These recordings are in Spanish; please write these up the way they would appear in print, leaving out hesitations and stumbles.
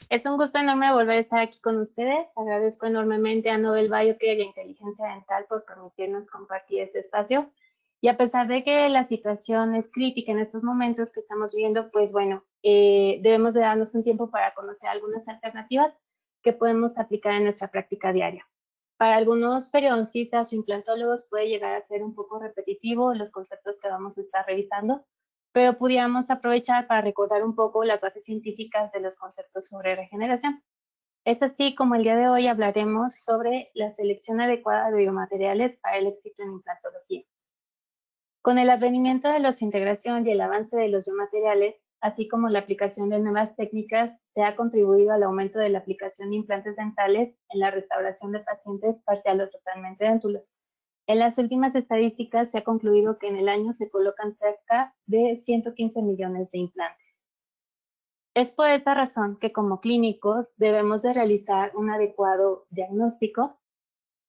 Es un gusto enorme volver a estar aquí con ustedes. Agradezco enormemente a Nobel Biocare y a Inteligencia Dental por permitirnos compartir este espacio. Y a pesar de que la situación es crítica en estos momentos que estamos viviendo, pues bueno, debemos de darnos un tiempo para conocer algunas alternativas que podemos aplicar en nuestra práctica diaria. Para algunos periodoncistas o implantólogos puede llegar a ser un poco repetitivo los conceptos que vamos a estar revisando, pero pudiéramos aprovechar para recordar un poco las bases científicas de los conceptos sobre regeneración. Es así como el día de hoy hablaremos sobre la selección adecuada de biomateriales para el éxito en implantología. Con el advenimiento de la integración y el avance de los biomateriales, así como la aplicación de nuevas técnicas, se ha contribuido al aumento de la aplicación de implantes dentales en la restauración de pacientes parcial o totalmente dentulos. En las últimas estadísticas se ha concluido que en el año se colocan cerca de 115 millones de implantes. Es por esta razón que como clínicos debemos de realizar un adecuado diagnóstico,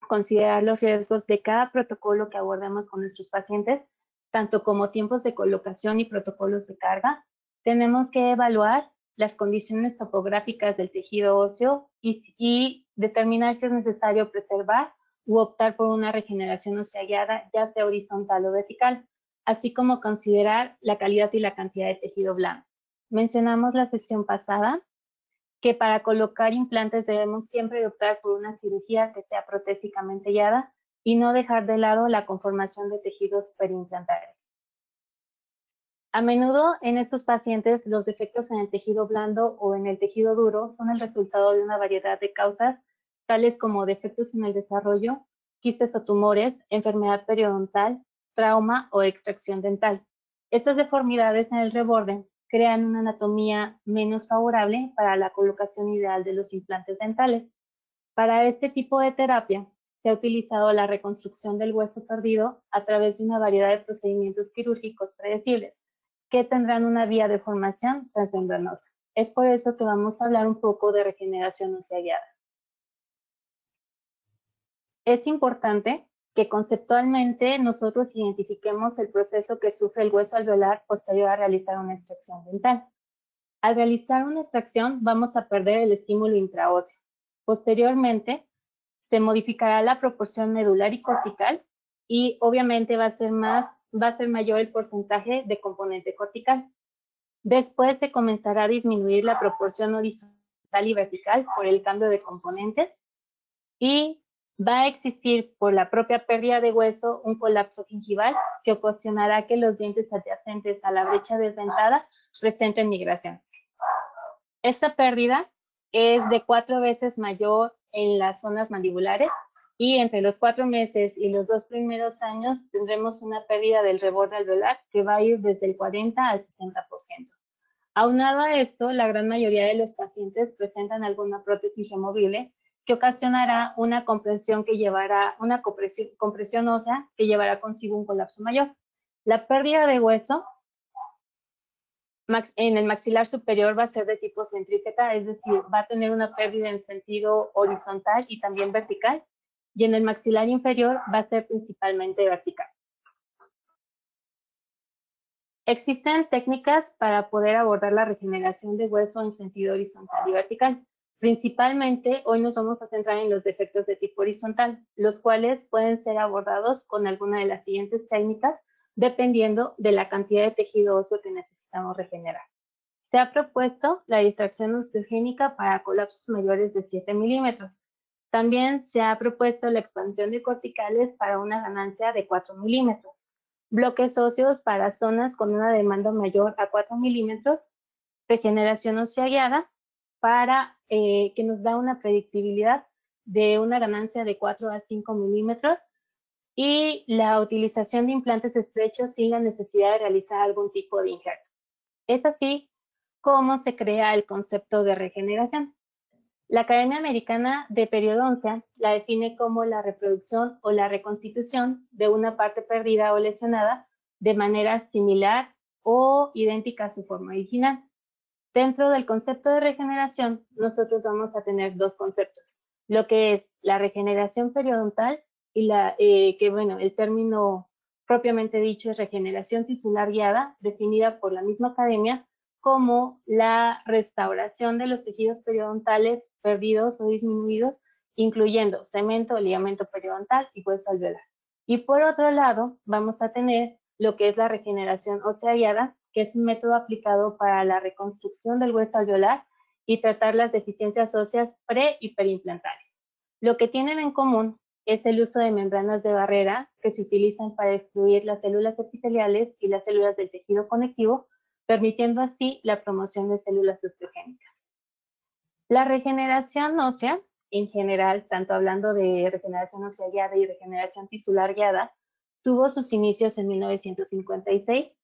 considerar los riesgos de cada protocolo que abordemos con nuestros pacientes, tanto como tiempos de colocación y protocolos de carga. Tenemos que evaluar las condiciones topográficas del tejido óseo y determinar si es necesario preservar u optar por una regeneración ósea guiada, ya sea horizontal o vertical, así como considerar la calidad y la cantidad de tejido blando. Mencionamos la sesión pasada que para colocar implantes debemos siempre optar por una cirugía que sea protésicamente guiada y no dejar de lado la conformación de tejidos periimplantarios. A menudo en estos pacientes los defectos en el tejido blando o en el tejido duro son el resultado de una variedad de causas, tales como defectos en el desarrollo, quistes o tumores, enfermedad periodontal, trauma o extracción dental. Estas deformidades en el reborde crean una anatomía menos favorable para la colocación ideal de los implantes dentales. Para este tipo de terapia se ha utilizado la reconstrucción del hueso perdido a través de una variedad de procedimientos quirúrgicos predecibles que tendrán una vía de formación transmembranosa. Es por eso que vamos a hablar un poco de regeneración ósea guiada. Es importante que conceptualmente nosotros identifiquemos el proceso que sufre el hueso alveolar posterior a realizar una extracción dental. Al realizar una extracción vamos a perder el estímulo intraóseo. Posteriormente, se modificará la proporción medular y cortical y obviamente va a ser mayor el porcentaje de componente cortical. Después se comenzará a disminuir la proporción horizontal y vertical por el cambio de componentes y va a existir por la propia pérdida de hueso un colapso gingival que ocasionará que los dientes adyacentes a la brecha desdentada presenten migración. Esta pérdida es de 4 veces mayor en las zonas mandibulares y entre los 4 meses y los 2 primeros años tendremos una pérdida del reborde alveolar que va a ir desde el 40 al 60%. Aunado a esto, la gran mayoría de los pacientes presentan alguna prótesis removible que ocasionará una compresión compresión ósea que llevará consigo un colapso mayor. La pérdida de hueso en el maxilar superior va a ser de tipo centrípeta, es decir, va a tener una pérdida en sentido horizontal y también vertical, y en el maxilar inferior va a ser principalmente vertical. Existen técnicas para poder abordar la regeneración de hueso en sentido horizontal y vertical. Principalmente, hoy nos vamos a centrar en los defectos de tipo horizontal, los cuales pueden ser abordados con alguna de las siguientes técnicas, dependiendo de la cantidad de tejido óseo que necesitamos regenerar. Se ha propuesto la distracción osteogénica para colapsos mayores de 7 milímetros. También se ha propuesto la expansión de corticales para una ganancia de 4 milímetros. Bloques óseos para zonas con una demanda mayor a 4 milímetros. Regeneración ósea guiada para que nos da una predictibilidad de una ganancia de 4 a 5 milímetros. Y la utilización de implantes estrechos sin la necesidad de realizar algún tipo de injerto. Es así cómo se crea el concepto de regeneración. La Academia Americana de Periodoncia la define como la reproducción o la reconstitución de una parte perdida o lesionada de manera similar o idéntica a su forma original. Dentro del concepto de regeneración, nosotros vamos a tener dos conceptos, lo que es la regeneración periodontal y el término propiamente dicho es regeneración tisular guiada, definida por la misma academia como la restauración de los tejidos periodontales perdidos o disminuidos, incluyendo cemento, ligamento periodontal y hueso alveolar. Y por otro lado, vamos a tener lo que es la regeneración ósea guiada, que es un método aplicado para la reconstrucción del hueso alveolar y tratar las deficiencias óseas pre y perimplantales. Lo que tienen en común es el uso de membranas de barrera que se utilizan para excluir las células epiteliales y las células del tejido conectivo, permitiendo así la promoción de células osteogénicas. La regeneración ósea, en general, tanto hablando de regeneración ósea guiada y regeneración tisular guiada, tuvo sus inicios en 1956,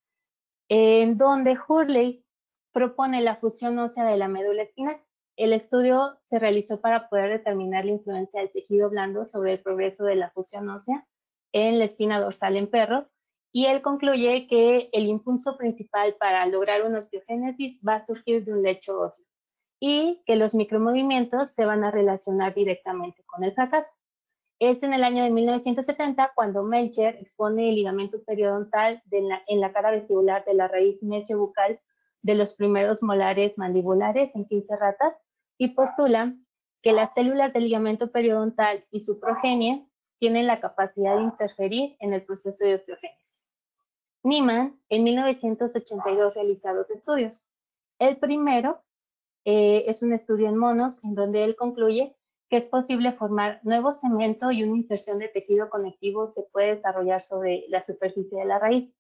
en donde Hurley propone la fusión ósea de la médula espinal. El estudio se realizó para poder determinar la influencia del tejido blando sobre el progreso de la fusión ósea en la espina dorsal en perros, y él concluye que el impulso principal para lograr una osteogénesis va a surgir de un lecho óseo y que los micromovimientos se van a relacionar directamente con el fracaso. Es en el año de 1970 cuando Melcher expone el ligamento periodontal en la cara vestibular de la raíz mesiobucal de los primeros molares mandibulares en 15 ratas y postula que las células del ligamento periodontal y su progenie tienen la capacidad de interferir en el proceso de osteogénesis. Niemann en 1982 realiza dos estudios. El primero es un estudio en monos en donde él concluye que es posible formar nuevo cemento y una inserción de tejido conectivo se puede desarrollar sobre la superficie de la raíz.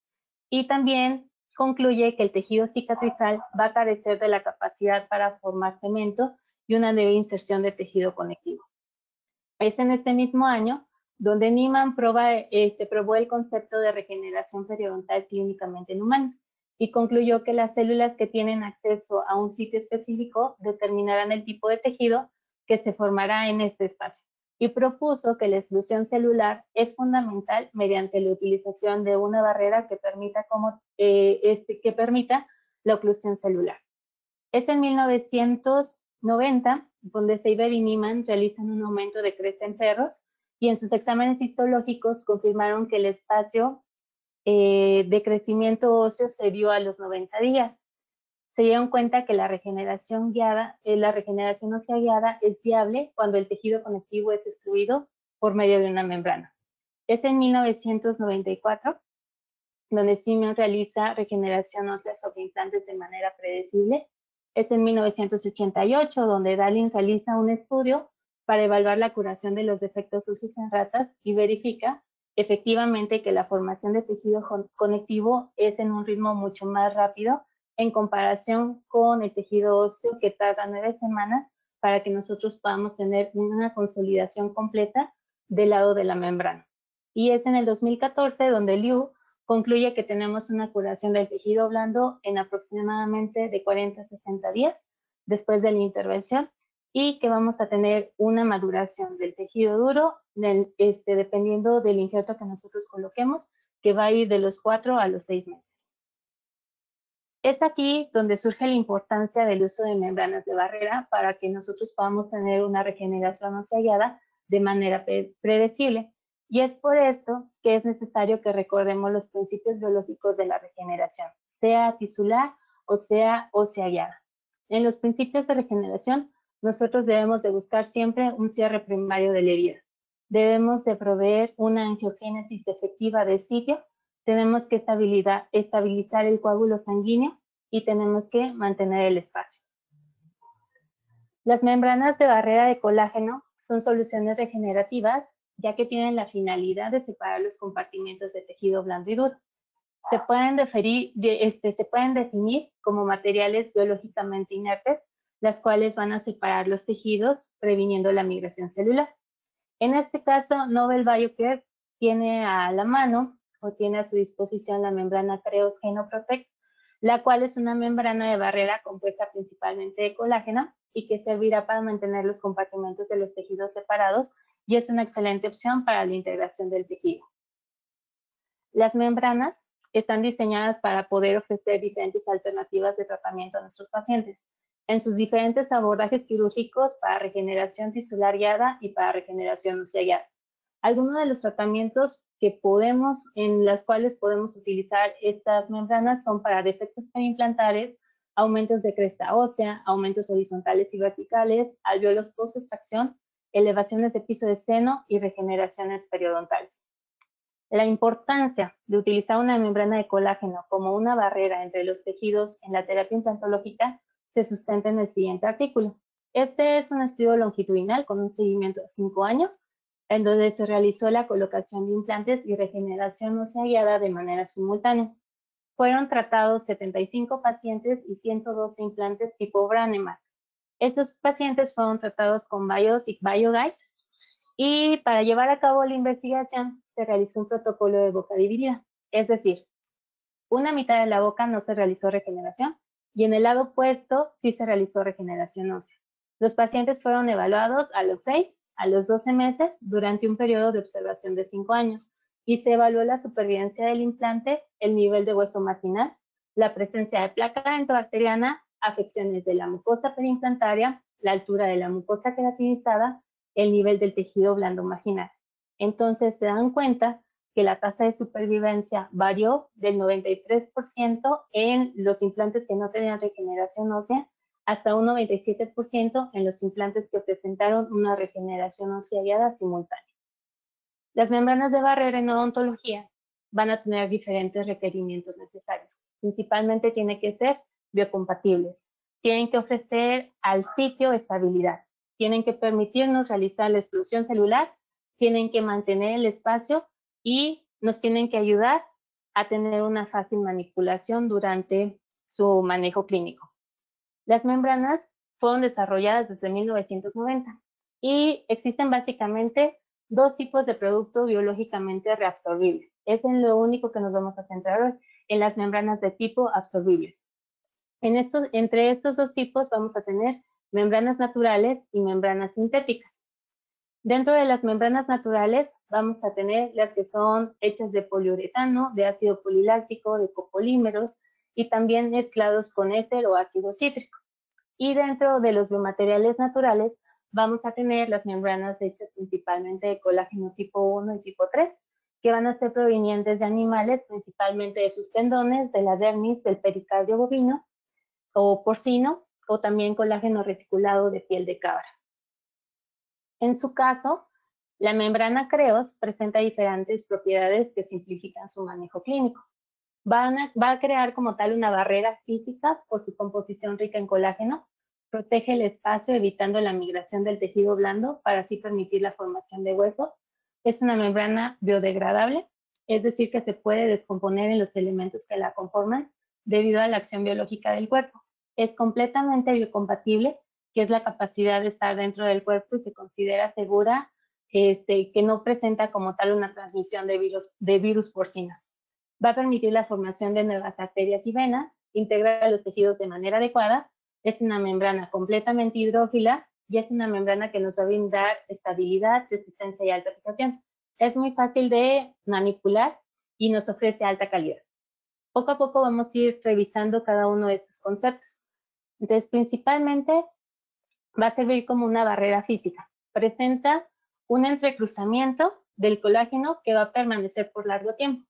Y también concluye que el tejido cicatrizal va a carecer de la capacidad para formar cemento y una leve inserción de tejido conectivo. Es en este mismo año donde Niemann probó el concepto de regeneración periodontal clínicamente en humanos y concluyó que las células que tienen acceso a un sitio específico determinarán el tipo de tejido que se formará en este espacio, y propuso que la exclusión celular es fundamental mediante la utilización de una barrera que permita la oclusión celular. Es en 1990 donde Seiber y Niemann realizan un aumento de cresta en perros y en sus exámenes histológicos confirmaron que el espacio de crecimiento óseo se dio a los 90 días. Se dieron cuenta que la regeneración ósea guiada es viable cuando el tejido conectivo es excluido por medio de una membrana. Es en 1994 donde Siemens realiza regeneración ósea sobre implantes de manera predecible. Es en 1988 donde Dallin realiza un estudio para evaluar la curación de los defectos óseos en ratas y verifica efectivamente que la formación de tejido conectivo es en un ritmo mucho más rápido en comparación con el tejido óseo que tarda 9 semanas para que nosotros podamos tener una consolidación completa del lado de la membrana. Y es en el 2014 donde Liu concluye que tenemos una curación del tejido blando en aproximadamente de 40 a 60 días después de la intervención y que vamos a tener una maduración del tejido duro dependiendo del injerto que nosotros coloquemos, que va a ir de los 4 a los 6 meses. Es aquí donde surge la importancia del uso de membranas de barrera para que nosotros podamos tener una regeneración ósea guiada de manera predecible. Y es por esto que es necesario que recordemos los principios biológicos de la regeneración, sea tisular o sea ósea guiada. En los principios de regeneración, nosotros debemos de buscar siempre un cierre primario de la herida. Debemos de proveer una angiogénesis efectiva del sitio, tenemos que estabilizar el coágulo sanguíneo y tenemos que mantener el espacio. Las membranas de barrera de colágeno son soluciones regenerativas, ya que tienen la finalidad de separar los compartimentos de tejido blando y duro. Se pueden definir como materiales biológicamente inertes, las cuales van a separar los tejidos, previniendo la migración celular. En este caso, Nobel Biocare tiene a la mano o tiene a su disposición la membrana Creos Genoprotect, la cual es una membrana de barrera compuesta principalmente de colágeno y que servirá para mantener los compartimentos de los tejidos separados y es una excelente opción para la integración del tejido. Las membranas están diseñadas para poder ofrecer diferentes alternativas de tratamiento a nuestros pacientes en sus diferentes abordajes quirúrgicos para regeneración tisular guiada y para regeneración ósea guiada. Algunos de los tratamientos en los cuales podemos utilizar estas membranas son para defectos perimplantares, aumentos de cresta ósea, aumentos horizontales y verticales, alvéolos post-extracción, elevaciones de piso de seno y regeneraciones periodontales. La importancia de utilizar una membrana de colágeno como una barrera entre los tejidos en la terapia implantológica se sustenta en el siguiente artículo. Este es un estudio longitudinal con un seguimiento de 5 años, en donde se realizó la colocación de implantes y regeneración ósea guiada de manera simultánea. Fueron tratados 75 pacientes y 112 implantes tipo Brannemark. Estos pacientes fueron tratados con Biosic BioGuide y para llevar a cabo la investigación se realizó un protocolo de boca dividida, es decir, una mitad de la boca no se realizó regeneración y en el lado opuesto sí se realizó regeneración ósea. Los pacientes fueron evaluados a los 6, a los 12 meses durante un periodo de observación de 5 años y se evaluó la supervivencia del implante, el nivel de hueso marginal, la presencia de placa entobacteriana, afecciones de la mucosa perimplantaria, la altura de la mucosa queratinizada, el nivel del tejido blando marginal. Entonces se dan cuenta que la tasa de supervivencia varió del 93% en los implantes que no tenían regeneración ósea hasta un 97% en los implantes que presentaron una regeneración ósea guiada simultánea. Las membranas de barrera en odontología van a tener diferentes requerimientos necesarios. Principalmente tienen que ser biocompatibles. Tienen que ofrecer al sitio estabilidad. Tienen que permitirnos realizar la exclusión celular. Tienen que mantener el espacio y nos tienen que ayudar a tener una fácil manipulación durante su manejo clínico. Las membranas fueron desarrolladas desde 1990 y existen básicamente 2 tipos de productos biológicamente reabsorbibles. Es en lo único que nos vamos a centrar hoy, en las membranas de tipo absorbibles. Entre estos 2 tipos vamos a tener membranas naturales y membranas sintéticas. Dentro de las membranas naturales vamos a tener las que son hechas de poliuretano, de ácido poliláctico, de copolímeros y también mezclados con éster o ácido cítrico. Y dentro de los biomateriales naturales vamos a tener las membranas hechas principalmente de colágeno tipo 1 y tipo 3, que van a ser provenientes de animales, principalmente de sus tendones, de la dermis, del pericardio bovino o porcino, o también colágeno reticulado de piel de cabra. En su caso, la membrana Creos presenta diferentes propiedades que simplifican su manejo clínico. Va a crear como tal una barrera física por su composición rica en colágeno, protege el espacio evitando la migración del tejido blando para así permitir la formación de hueso. Es una membrana biodegradable, es decir, que se puede descomponer en los elementos que la conforman debido a la acción biológica del cuerpo. Es completamente biocompatible, que es la capacidad de estar dentro del cuerpo y se considera segura, que no presenta como tal una transmisión de virus porcinos. Va a permitir la formación de nuevas arterias y venas, integra los tejidos de manera adecuada, es una membrana completamente hidrófila y es una membrana que nos va a brindar estabilidad, resistencia y alta fijación. Es muy fácil de manipular y nos ofrece alta calidad. Poco a poco vamos a ir revisando cada uno de estos conceptos. Entonces, principalmente va a servir como una barrera física. Presenta un entrecruzamiento del colágeno que va a permanecer por largo tiempo.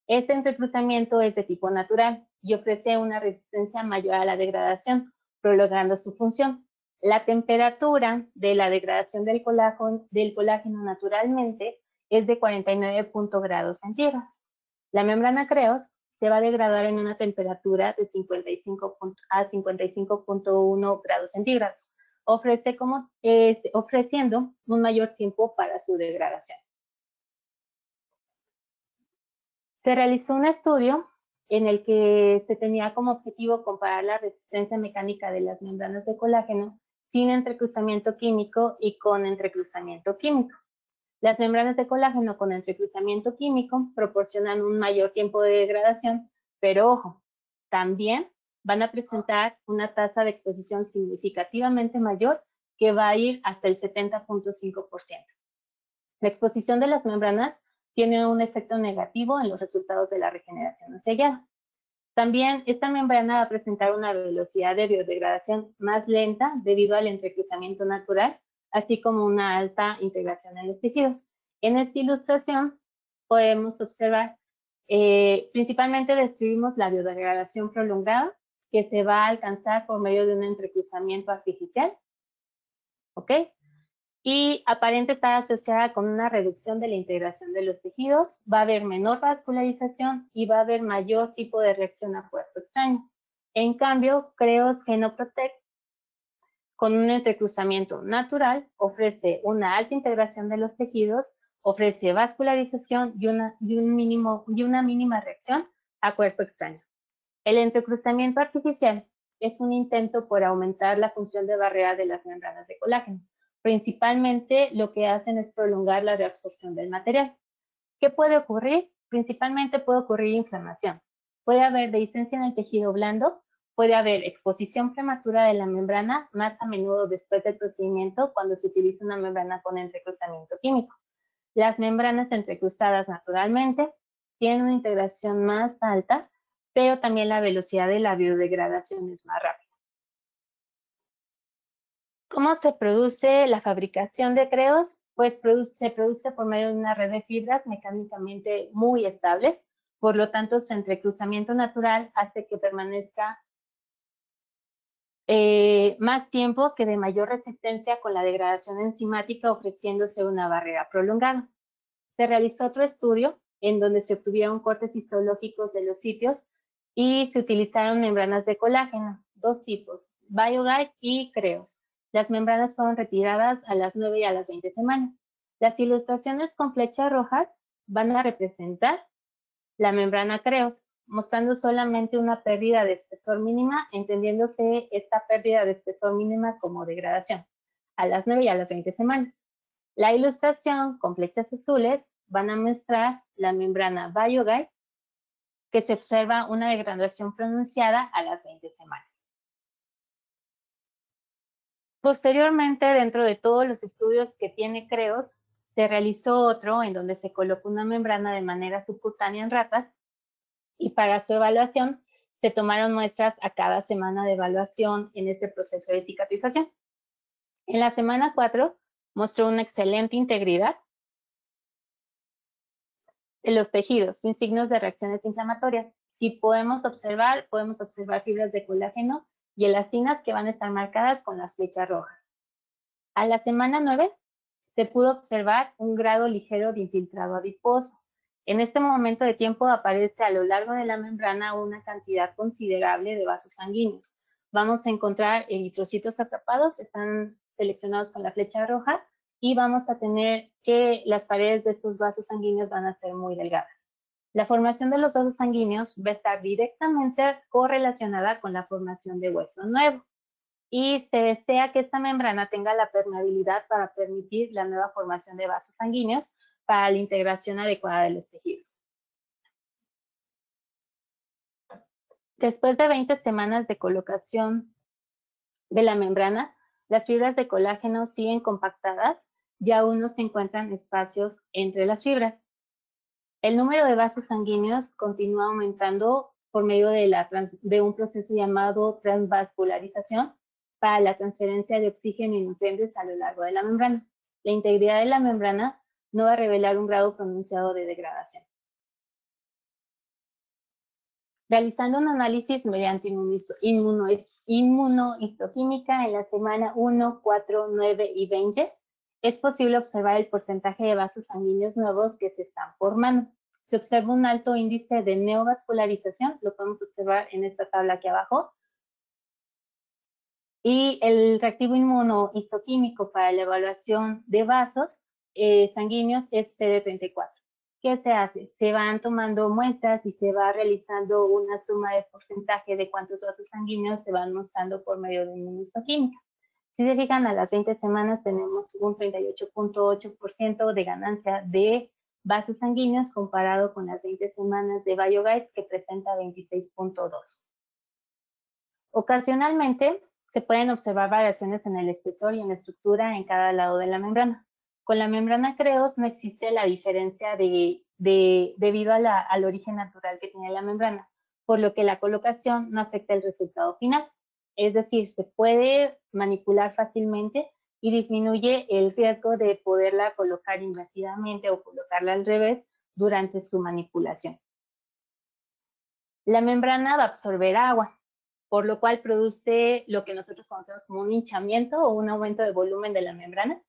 Este entrecruzamiento es de tipo natural y ofrece una resistencia mayor a la degradación, prolongando su función. La temperatura de la degradación del colágeno naturalmente es de 49 grados centígrados. La membrana Creos se va a degradar en una temperatura de 55 a 55.1 grados centígrados. Ofreciendo un mayor tiempo para su degradación. Se realizó un estudio en el que se tenía como objetivo comparar la resistencia mecánica de las membranas de colágeno sin entrecruzamiento químico y con entrecruzamiento químico. Las membranas de colágeno con entrecruzamiento químico proporcionan un mayor tiempo de degradación, pero ojo, también van a presentar una tasa de exposición significativamente mayor que va a ir hasta el 70.5%. La exposición de las membranas tiene un efecto negativo en los resultados de la regeneración ósea. También esta membrana va a presentar una velocidad de biodegradación más lenta debido al entrecruzamiento natural, así como una alta integración en los tejidos. En esta ilustración podemos observar, principalmente describimos la biodegradación prolongada, que se va a alcanzar por medio de un entrecruzamiento artificial, ¿ok? Y aparente estar asociada con una reducción de la integración de los tejidos, va a haber menor vascularización y va a haber mayor tipo de reacción a cuerpo extraño. En cambio, Creos Genoprotect, con un entrecruzamiento natural, ofrece una alta integración de los tejidos, ofrece vascularización y una mínima reacción a cuerpo extraño. El entrecruzamiento artificial es un intento por aumentar la función de barrera de las membranas de colágeno. Principalmente lo que hacen es prolongar la reabsorción del material. ¿Qué puede ocurrir? Principalmente puede ocurrir inflamación. Puede haber dehiscencia en el tejido blando, puede haber exposición prematura de la membrana, más a menudo después del procedimiento cuando se utiliza una membrana con entrecruzamiento químico. Las membranas entrecruzadas naturalmente tienen una integración más alta, pero también la velocidad de la biodegradación es más rápida. ¿Cómo se produce la fabricación de Creos? Pues se produce por medio de una red de fibras mecánicamente muy estables, por lo tanto su entrecruzamiento natural hace que permanezca más tiempo que de mayor resistencia con la degradación enzimática, ofreciéndose una barrera prolongada. Se realizó otro estudio en donde se obtuvieron cortes histológicos de los sitios y se utilizaron membranas de colágeno, dos tipos, BioGuide y Creos. Las membranas fueron retiradas a las 9 y a las 20 semanas. Las ilustraciones con flechas rojas van a representar la membrana Creos, mostrando solamente una pérdida de espesor mínima, entendiéndose esta pérdida de espesor mínima como degradación, a las 9 y a las 20 semanas. La ilustración con flechas azules van a mostrar la membrana BioGuide, que se observa una degradación pronunciada a las 20 semanas. Posteriormente, dentro de todos los estudios que tiene Creos, se realizó otro en donde se colocó una membrana de manera subcutánea en ratas y para su evaluación se tomaron muestras a cada semana de evaluación en este proceso de cicatrización. En la semana 4 mostró una excelente integridad de los tejidos sin signos de reacciones inflamatorias. Si podemos observar fibras de colágeno y elastinas que van a estar marcadas con las flechas rojas. A la semana 9 se pudo observar un grado ligero de infiltrado adiposo. En este momento de tiempo aparece a lo largo de la membrana una cantidad considerable de vasos sanguíneos. Vamos a encontrar eritrocitos atrapados, están seleccionados con la flecha roja, y vamos a tener que las paredes de estos vasos sanguíneos van a ser muy delgadas. La formación de los vasos sanguíneos va a estar directamente correlacionada con la formación de hueso nuevo, y se desea que esta membrana tenga la permeabilidad para permitir la nueva formación de vasos sanguíneos para la integración adecuada de los tejidos. Después de 20 semanas de colocación de la membrana, las fibras de colágeno siguen compactadas y aún no se encuentran espacios entre las fibras. El número de vasos sanguíneos continúa aumentando por medio de un proceso llamado transvascularización para la transferencia de oxígeno y nutrientes a lo largo de la membrana. La integridad de la membrana no va a revelar un grado pronunciado de degradación. Realizando un análisis mediante inmunohistoquímica en la semana 1, 4, 9 y 20, es posible observar el porcentaje de vasos sanguíneos nuevos que se están formando. Se observa un alto índice de neovascularización, lo podemos observar en esta tabla aquí abajo, y el reactivo inmunohistoquímico para la evaluación de vasos sanguíneos es CD34. ¿Qué se hace? Se van tomando muestras y se va realizando una suma de porcentaje de cuántos vasos sanguíneos se van mostrando por medio de inmunohistoquímica. Si se fijan, a las 20 semanas tenemos un 38.8% de ganancia de vasos sanguíneos comparado con las 20 semanas de BioGuide, que presenta 26.2. Ocasionalmente se pueden observar variaciones en el espesor y en la estructura en cada lado de la membrana. Con la membrana Creos no existe la diferencia debido al origen natural que tiene la membrana, por lo que la colocación no afecta el resultado final. Es decir, se puede manipular fácilmente y disminuye el riesgo de poderla colocar invertidamente o colocarla al revés durante su manipulación. La membrana va a absorber agua. por lo cual produce lo que nosotros conocemos como un hinchamiento o un aumento de volumen de la membrana.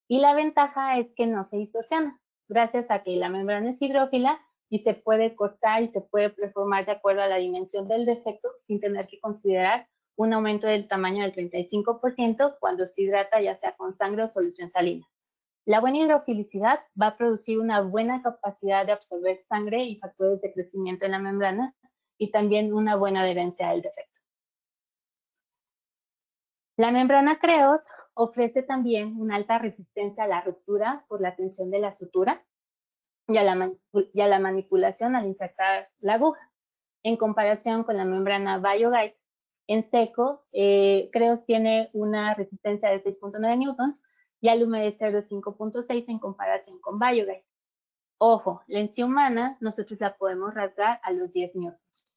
Y la ventaja es que no se distorsiona, gracias a que la membrana es hidrófila y se puede cortar y se puede preformar de acuerdo a la dimensión del defecto sin tener que considerar un aumento del tamaño del 35% cuando se hidrata ya sea con sangre o solución salina. La buena hidrofilicidad va a producir una buena capacidad de absorber sangre y factores de crecimiento en la membrana y también una buena adherencia al defecto. La membrana Creos ofrece también una alta resistencia a la ruptura por la tensión de la sutura y a la manipulación al insertar la aguja. En comparación con la membrana BioGuide, en seco, Creos tiene una resistencia de 6.9 newtons y al humedecer de 5.6 en comparación con BioGuide. Ojo, la encía humana nosotros la podemos rasgar a los 10 newtons.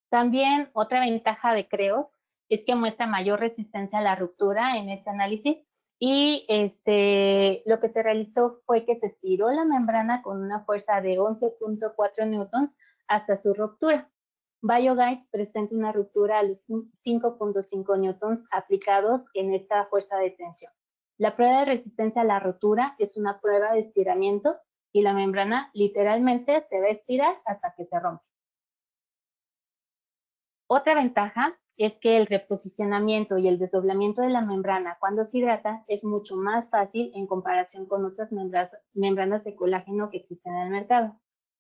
También otra ventaja de Creos es que muestra mayor resistencia a la ruptura en este análisis y lo que se realizó fue que se estiró la membrana con una fuerza de 11.4 newtons hasta su ruptura. BioGuide presenta una ruptura a los 5.5 newtons aplicados en esta fuerza de tensión. La prueba de resistencia a la rotura es una prueba de estiramiento y la membrana literalmente se va a estirar hasta que se rompe. Otra ventaja es que el reposicionamiento y el desdoblamiento de la membrana cuando se hidrata es mucho más fácil en comparación con otras membranas de colágeno que existen en el mercado.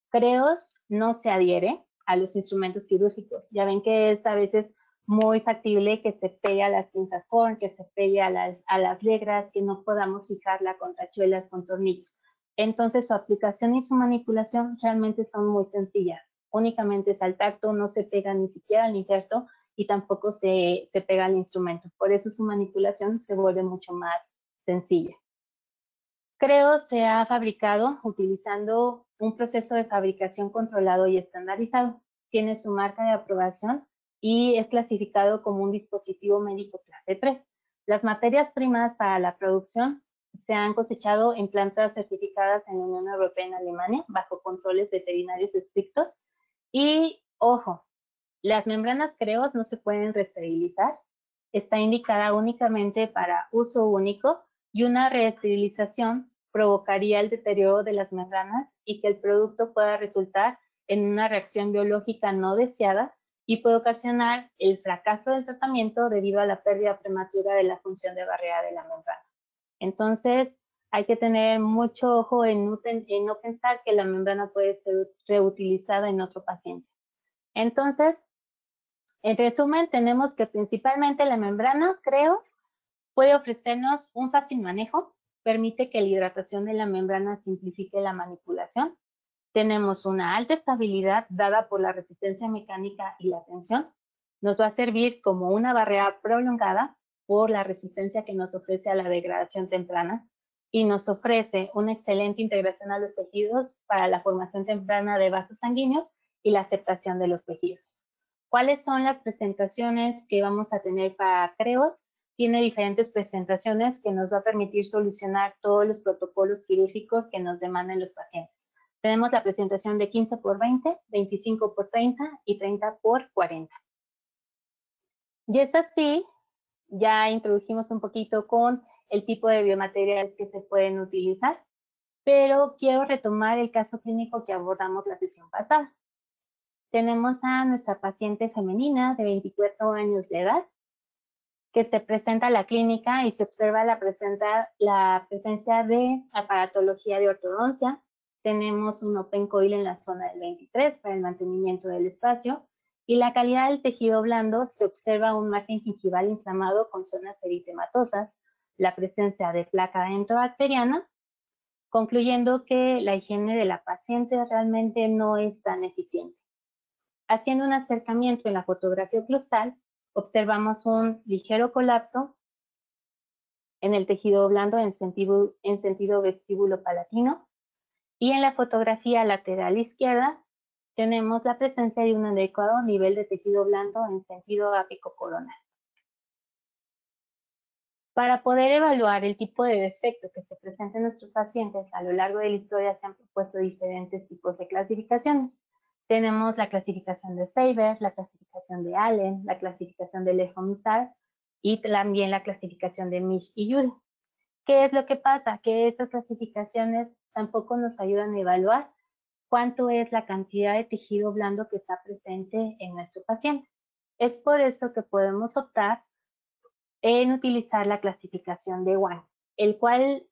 Creos no se adhiere a los instrumentos quirúrgicos. Ya ven que es a veces muy factible que se pegue a las pinzas Horn, que se pegue a las legras, que no podamos fijarla con tachuelas, con tornillos. Entonces su aplicación y su manipulación realmente son muy sencillas. Únicamente es al tacto, no se pega ni siquiera al injerto y tampoco se pega al instrumento. Por eso su manipulación se vuelve mucho más sencilla. Creos se ha fabricado utilizando un proceso de fabricación controlado y estandarizado. Tiene su marca de aprobación y es clasificado como un dispositivo médico clase 3. Las materias primas para la producción se han cosechado en plantas certificadas en la Unión Europea y en Alemania bajo controles veterinarios estrictos. Y, ojo, las membranas Creos no se pueden reesterilizar. Está indicada únicamente para uso único y una reesterilización provocaría el deterioro de las membranas y que el producto pueda resultar en una reacción biológica no deseada y puede ocasionar el fracaso del tratamiento debido a la pérdida prematura de la función de barrera de la membrana. Entonces, hay que tener mucho ojo en no pensar que la membrana puede ser reutilizada en otro paciente. Entonces, en resumen, tenemos que principalmente la membrana Creos puede ofrecernos un fácil manejo, permite que la hidratación de la membrana simplifique la manipulación. Tenemos una alta estabilidad dada por la resistencia mecánica y la tensión. Nos va a servir como una barrera prolongada por la resistencia que nos ofrece a la degradación temprana y nos ofrece una excelente integración a los tejidos para la formación temprana de vasos sanguíneos y la aceptación de los tejidos. ¿Cuáles son las presentaciones que vamos a tener para Creos? Tiene diferentes presentaciones que nos va a permitir solucionar todos los protocolos quirúrgicos que nos demanden los pacientes. Tenemos la presentación de 15 por 20, 25 por 30 y 30 por 40. Y es así, ya introdujimos un poquito con el tipo de biomateriales que se pueden utilizar, pero quiero retomar el caso clínico que abordamos la sesión pasada. Tenemos a nuestra paciente femenina de 24 años de edad, que se presenta a la clínica y se observa la presencia de aparatología de ortodoncia. Tenemos un open coil en la zona del 23 para el mantenimiento del espacio y la calidad del tejido blando se observa un margen gingival inflamado con zonas eritematosas, la presencia de placa enterobacteriana, concluyendo que la higiene de la paciente realmente no es tan eficiente. Haciendo un acercamiento en la fotografía oclusal, observamos un ligero colapso en el tejido blando en sentido vestíbulo palatino y en la fotografía lateral izquierda tenemos la presencia de un adecuado nivel de tejido blando en sentido apicocoronal. Para poder evaluar el tipo de defecto que se presenta en nuestros pacientes a lo largo de la historia se han propuesto diferentes tipos de clasificaciones. Tenemos la clasificación de Saber, la clasificación de Allen, la clasificación de Lejomizar y también la clasificación de Misch y Judy. ¿Qué es lo que pasa? Que estas clasificaciones tampoco nos ayudan a evaluar cuánto es la cantidad de tejido blando que está presente en nuestro paciente. Es por eso que podemos optar en utilizar la clasificación de Wang, el cual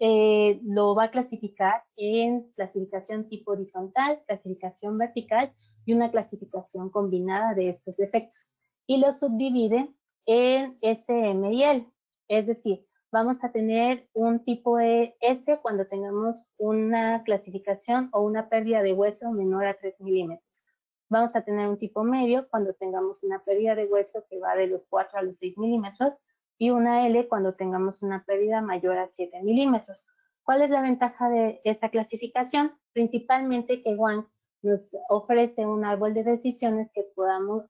lo va a clasificar en clasificación tipo horizontal, clasificación vertical y una clasificación combinada de estos defectos. Y lo subdivide en S, M y L. Es decir, vamos a tener un tipo de S cuando tengamos una clasificación o una pérdida de hueso menor a 3 milímetros. Vamos a tener un tipo medio cuando tengamos una pérdida de hueso que va de los 4 a los 6 milímetros y una L cuando tengamos una pérdida mayor a 7 milímetros. ¿Cuál es la ventaja de esta clasificación? Principalmente que Wang nos ofrece un árbol de decisiones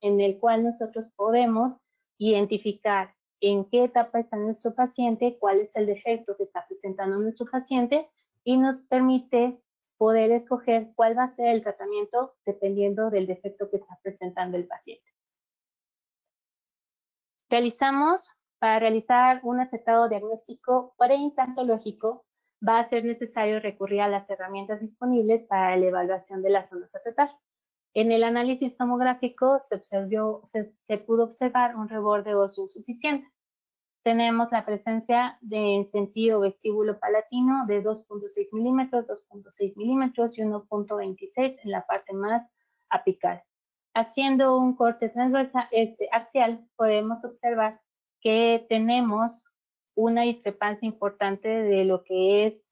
en el cual nosotros podemos identificar en qué etapa está nuestro paciente, cuál es el defecto que está presentando nuestro paciente y nos permite poder escoger cuál va a ser el tratamiento dependiendo del defecto que está presentando el paciente. Para realizar un acertado diagnóstico preimplantológico, va a ser necesario recurrir a las herramientas disponibles para la evaluación de las zonas a tratar. En el análisis tomográfico se pudo observar un reborde óseo insuficiente. Tenemos la presencia en sentido vestíbulo palatino de 2.6 milímetros, 2.6 milímetros y 1.26 en la parte más apical. Haciendo un corte transversal axial, podemos observar que tenemos una discrepancia importante de lo que es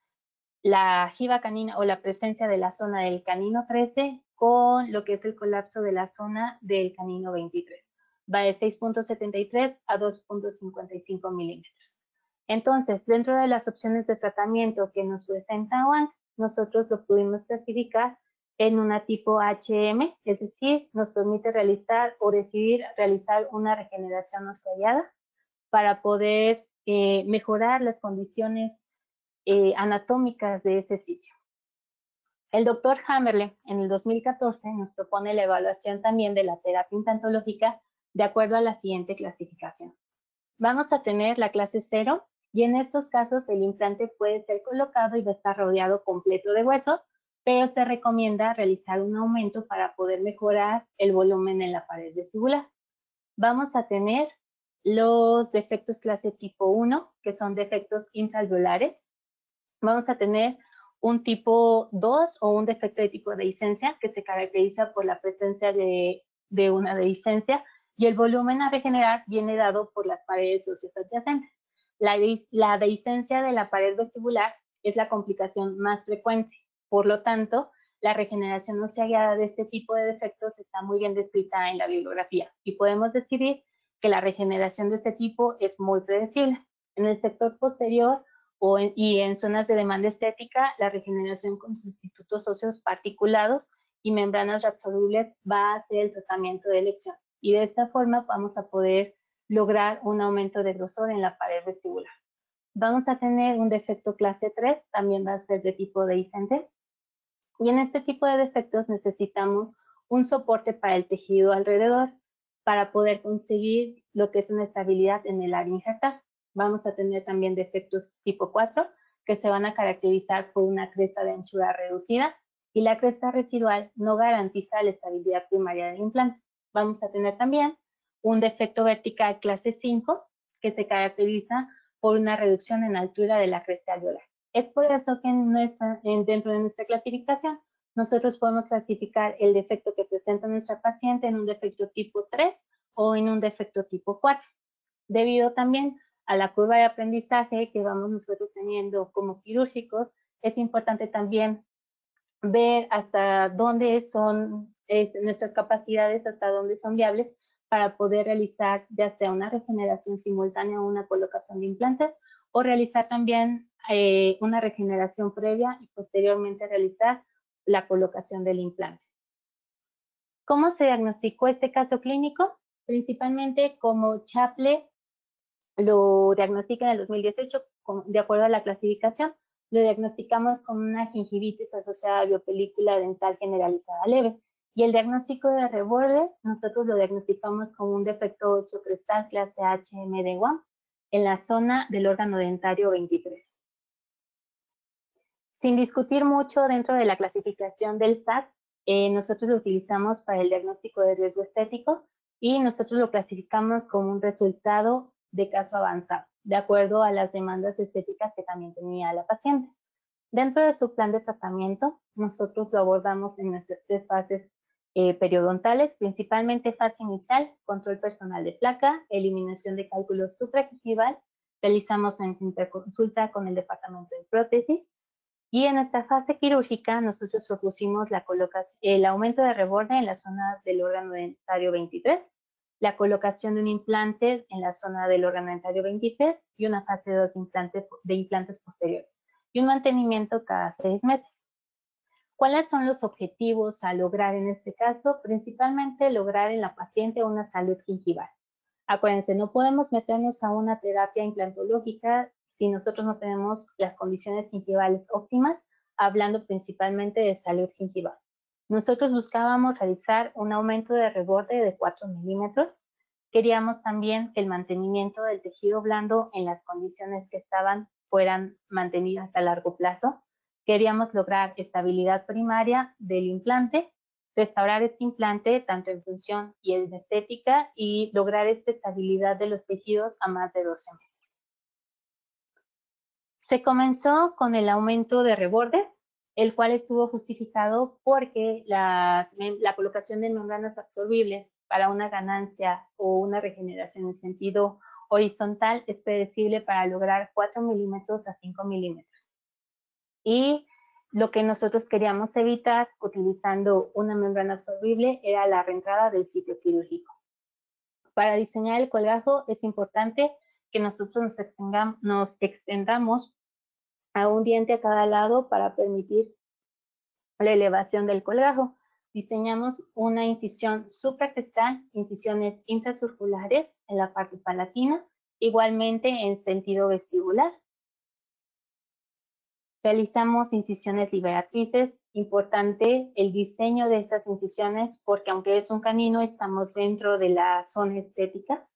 la jiba canina o la presencia de la zona del canino 13 con lo que es el colapso de la zona del canino 23. Va de 6.73 a 2.55 milímetros. Entonces, dentro de las opciones de tratamiento que nos presenta Wang, nosotros lo pudimos clasificar en una tipo HM, es decir, nos permite realizar o decidir realizar una regeneración osseada para poder mejorar las condiciones anatómicas de ese sitio. El doctor Hammerle en el 2014 nos propone la evaluación también de la terapia implantológica de acuerdo a la siguiente clasificación. Vamos a tener la clase 0 y en estos casos el implante puede ser colocado y va a estar rodeado completo de hueso, pero se recomienda realizar un aumento para poder mejorar el volumen en la pared vestibular. Vamos a tener los defectos clase tipo 1, que son defectos intraalveolares. Vamos a tener un tipo 2 o un defecto de tipo dehiscencia que se caracteriza por la presencia de una dehiscencia y el volumen a regenerar viene dado por las paredes óseas adyacentes. La dehiscencia de la pared vestibular es la complicación más frecuente, por lo tanto, la regeneración ósea guiada de este tipo de defectos está muy bien descrita en la bibliografía y podemos decidir que la regeneración de este tipo es muy predecible. En el sector posterior y en zonas de demanda estética, la regeneración con sustitutos óseos particulados y membranas reabsorbibles va a ser el tratamiento de elección. Y de esta forma vamos a poder lograr un aumento de grosor en la pared vestibular. Vamos a tener un defecto clase 3, también va a ser de tipo dehiscente. Y en este tipo de defectos necesitamos un soporte para el tejido alrededor para poder conseguir lo que es una estabilidad en el área injertada. Vamos a tener también defectos tipo 4 que se van a caracterizar por una cresta de anchura reducida y la cresta residual no garantiza la estabilidad primaria del implante. Vamos a tener también un defecto vertical clase 5 que se caracteriza por una reducción en altura de la cresta alveolar. Es por eso que dentro de nuestra clasificación nosotros podemos clasificar el defecto que presenta nuestra paciente en un defecto tipo 3 o en un defecto tipo 4. Debido también a la curva de aprendizaje que vamos nosotros teniendo como quirúrgicos, es importante también ver hasta dónde son nuestras capacidades, hasta dónde son viables para poder realizar ya sea una regeneración simultánea o una colocación de implantes o realizar también una regeneración previa y posteriormente realizar la colocación del implante. ¿Cómo se diagnosticó este caso clínico? Principalmente como Chaple lo diagnostica en el 2018 de acuerdo a la clasificación, lo diagnosticamos con una gingivitis asociada a biopelícula dental generalizada leve Y el diagnóstico de reborde, nosotros lo diagnosticamos como un defecto óseo crestal clase HMD1 en la zona del órgano dentario 23. Sin discutir mucho dentro de la clasificación del SAT, nosotros lo utilizamos para el diagnóstico de riesgo estético y nosotros lo clasificamos como un resultado de caso avanzado, de acuerdo a las demandas estéticas que también tenía la paciente. Dentro de su plan de tratamiento, nosotros lo abordamos en nuestras 3 fases periodontales, principalmente fase inicial, control personal de placa, eliminación de cálculo supragingival, realizamos una interconsulta con el departamento de prótesis, y en esta fase quirúrgica nosotros propusimos el aumento de reborde en la zona del órgano dentario 23, la colocación de un implante en la zona del órgano dentario 23 y una fase 2 de implantes posteriores y un mantenimiento cada 6 meses. ¿Cuáles son los objetivos a lograr en este caso? Principalmente lograr en la paciente una salud gingival. Acuérdense, no podemos meternos a una terapia implantológica si nosotros no tenemos las condiciones gingivales óptimas, hablando principalmente de salud gingival. Nosotros buscábamos realizar un aumento de reborde de 4 milímetros. Queríamos también que el mantenimiento del tejido blando en las condiciones que estaban fueran mantenidas a largo plazo. Queríamos lograr estabilidad primaria del implante, restaurar este implante tanto en función y en estética y lograr esta estabilidad de los tejidos a más de 12 meses. Se comenzó con el aumento de reborde, el cual estuvo justificado porque la colocación de membranas absorbibles para una ganancia o una regeneración en sentido horizontal es predecible para lograr 4 milímetros a 5 milímetros. Y lo que nosotros queríamos evitar utilizando una membrana absorbible era la reentrada del sitio quirúrgico. Para diseñar el colgajo es importante que nosotros nos extendamos a un diente a cada lado para permitir la elevación del colgajo. Diseñamos una incisión supracrestal, incisiones intracirculares en la parte palatina, igualmente en sentido vestibular. Realizamos incisiones liberatrices, importante el diseño de estas incisiones porque aunque es un canino, estamos dentro de la zona estética.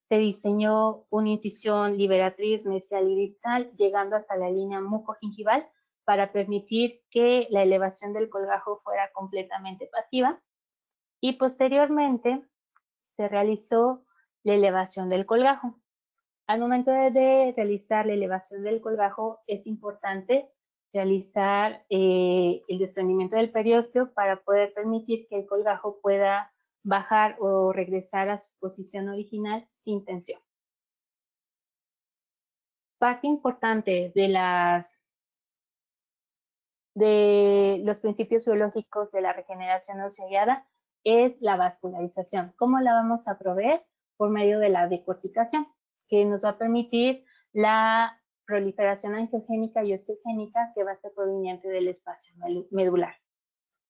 Se diseñó una incisión liberatriz mesial y distal, llegando hasta la línea mucogingival para permitir que la elevación del colgajo fuera completamente pasiva. Y posteriormente se realizó la elevación del colgajo. Al momento de realizar la elevación del colgajo es importante realizar el desprendimiento del periósteo para poder permitir que el colgajo pueda bajar o regresar a su posición original sin tensión. Parte importante de los principios biológicos de la regeneración ósea es la vascularización. ¿Cómo la vamos a proveer? Por medio de la decorticación, que nos va a permitir la proliferación angiogénica y osteogénica que va a ser proveniente del espacio medular.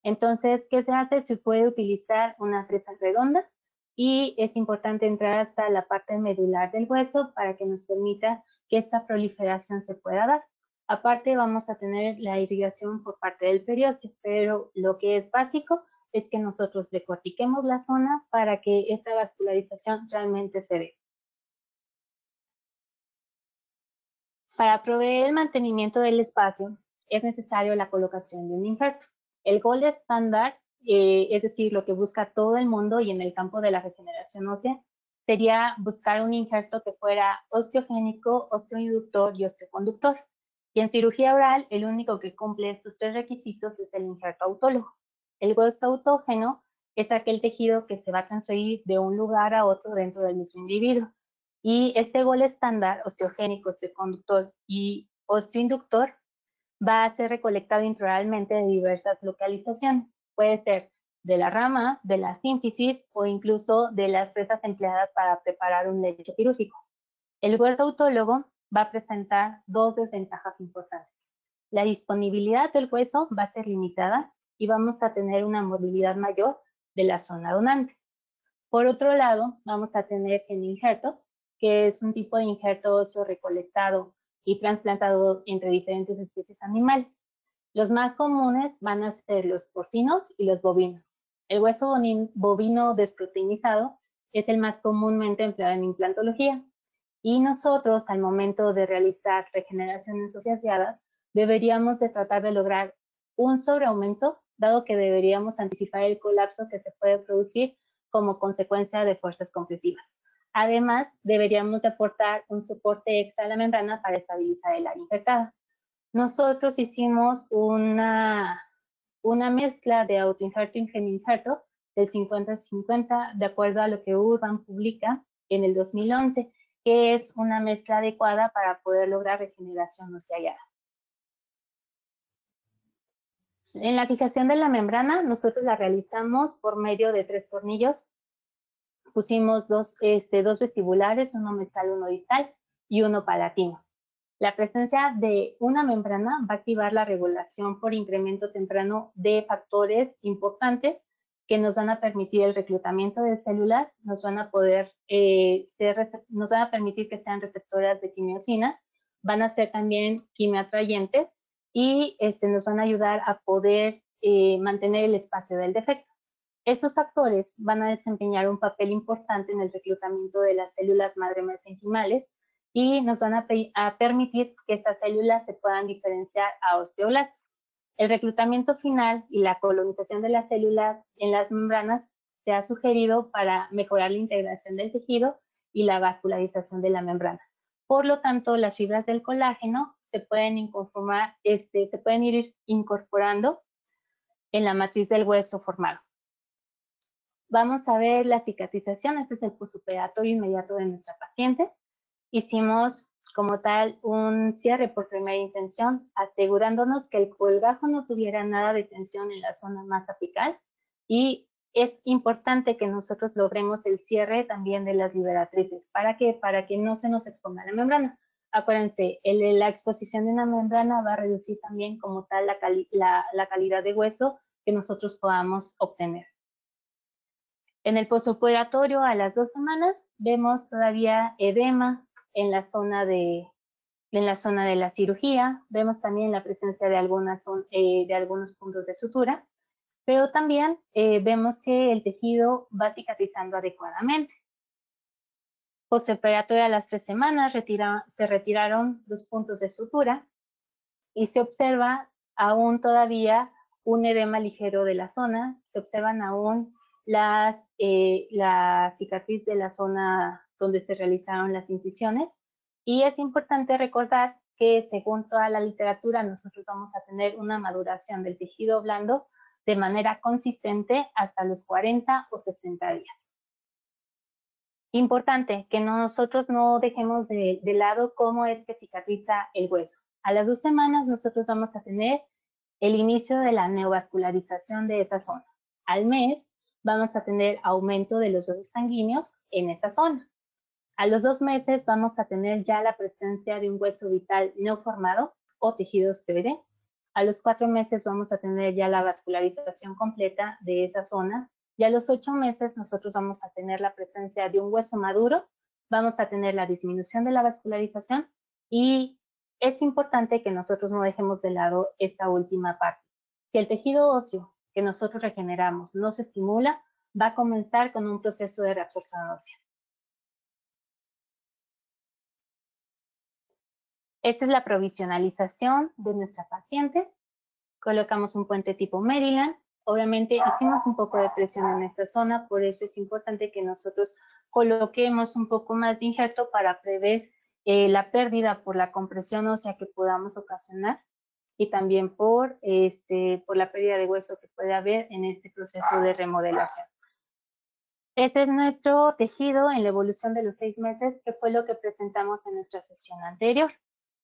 Entonces, ¿qué se hace? Se puede utilizar una fresa redonda y es importante entrar hasta la parte medular del hueso para que nos permita que esta proliferación se pueda dar. Aparte, vamos a tener la irrigación por parte del periósteo, pero lo que es básico es que nosotros decortiquemos la zona para que esta vascularización realmente se dé. Para proveer el mantenimiento del espacio, es necesario la colocación de un injerto. El gold estándar, es decir, lo que busca todo el mundo y en el campo de la regeneración ósea, sería buscar un injerto que fuera osteogénico, osteoinductor y osteoconductor. Y en cirugía oral, el único que cumple estos 3 requisitos es el injerto autólogo. El hueso autógeno es aquel tejido que se va a transferir de un lugar a otro dentro del mismo individuo. Y este gol estándar, osteogénico, osteoconductor y osteoinductor, va a ser recolectado intraoralmente de diversas localizaciones. Puede ser de la rama, de la sínfisis o incluso de las fresas empleadas para preparar un lecho quirúrgico. El hueso autólogo va a presentar 2 desventajas importantes. La disponibilidad del hueso va a ser limitada y vamos a tener una movilidad mayor de la zona donante. Por otro lado, vamos a tener el injerto, que es un tipo de injerto óseo recolectado y trasplantado entre diferentes especies animales. Los más comunes van a ser los porcinos y los bovinos. El hueso bovino desproteinizado es el más comúnmente empleado en implantología y nosotros al momento de realizar regeneraciones osseadas deberíamos de tratar de lograr un sobreaumento, dado que deberíamos anticipar el colapso que se puede producir como consecuencia de fuerzas compresivas. Además, deberíamos de aportar un soporte extra a la membrana para estabilizar el área infectada. Nosotros hicimos una mezcla de autoinjerto y ingeninjerto del 50-50, de acuerdo a lo que Urban publica en el 2011, que es una mezcla adecuada para poder lograr regeneración osseada. En la fijación de la membrana, nosotros la realizamos por medio de 3 tornillos. Pusimos dos vestibulares, uno mesal, uno distal y uno palatino. La presencia de una membrana va a activar la regulación por incremento temprano de factores importantes que nos van a permitir el reclutamiento de células, nos van a permitir que sean receptoras de quimiosinas, van a ser también quimioatrayentes y nos van a ayudar a poder mantener el espacio del defecto. Estos factores van a desempeñar un papel importante en el reclutamiento de las células madre mesenquimales y nos van a permitir que estas células se puedan diferenciar a osteoblastos. El reclutamiento final y la colonización de las células en las membranas se ha sugerido para mejorar la integración del tejido y la vascularización de la membrana. Por lo tanto, las fibras del colágeno se pueden ir incorporando en la matriz del hueso formado. Vamos a ver la cicatrización. Este es el postoperatorio inmediato de nuestra paciente. Hicimos como tal un cierre por primera intención, asegurándonos que el colgajo no tuviera nada de tensión en la zona más apical, y es importante que nosotros logremos el cierre también de las liberatrices. ¿Para qué? Para que no se nos exponga la membrana. Acuérdense, la exposición de una membrana va a reducir también como tal la calidad de hueso que nosotros podamos obtener. En el postoperatorio a las 2 semanas vemos todavía edema en la zona de la cirugía, vemos también la presencia de algunos puntos de sutura, pero también vemos que el tejido va cicatrizando adecuadamente. Postoperatorio a las 3 semanas se retiraron los puntos de sutura y se observa aún todavía un edema ligero de la zona, se observan aún la cicatriz de la zona donde se realizaron las incisiones, y es importante recordar que según toda la literatura nosotros vamos a tener una maduración del tejido blando de manera consistente hasta los 40 o 60 días. Importante que nosotros no dejemos de lado cómo es que cicatriza el hueso. A las 2 semanas nosotros vamos a tener el inicio de la neovascularización de esa zona. Al mes vamos a tener aumento de los vasos sanguíneos en esa zona. A los 2 meses vamos a tener ya la presencia de un hueso vital no formado o tejido osteoide. A los 4 meses vamos a tener ya la vascularización completa de esa zona. Y a los 8 meses nosotros vamos a tener la presencia de un hueso maduro, vamos a tener la disminución de la vascularización, y es importante que nosotros no dejemos de lado esta última parte. Si el tejido óseo que nosotros regeneramos no se estimula, va a comenzar con un proceso de reabsorción ósea. Esta es la provisionalización de nuestra paciente. Colocamos un puente tipo Maryland. Obviamente hicimos un poco de presión en esta zona, por eso es importante que nosotros coloquemos un poco más de injerto para prever la pérdida por la compresión ósea que podamos ocasionar, y también por la pérdida de hueso que puede haber en este proceso de remodelación. Este es nuestro tejido en la evolución de los 6 meses, que fue lo que presentamos en nuestra sesión anterior.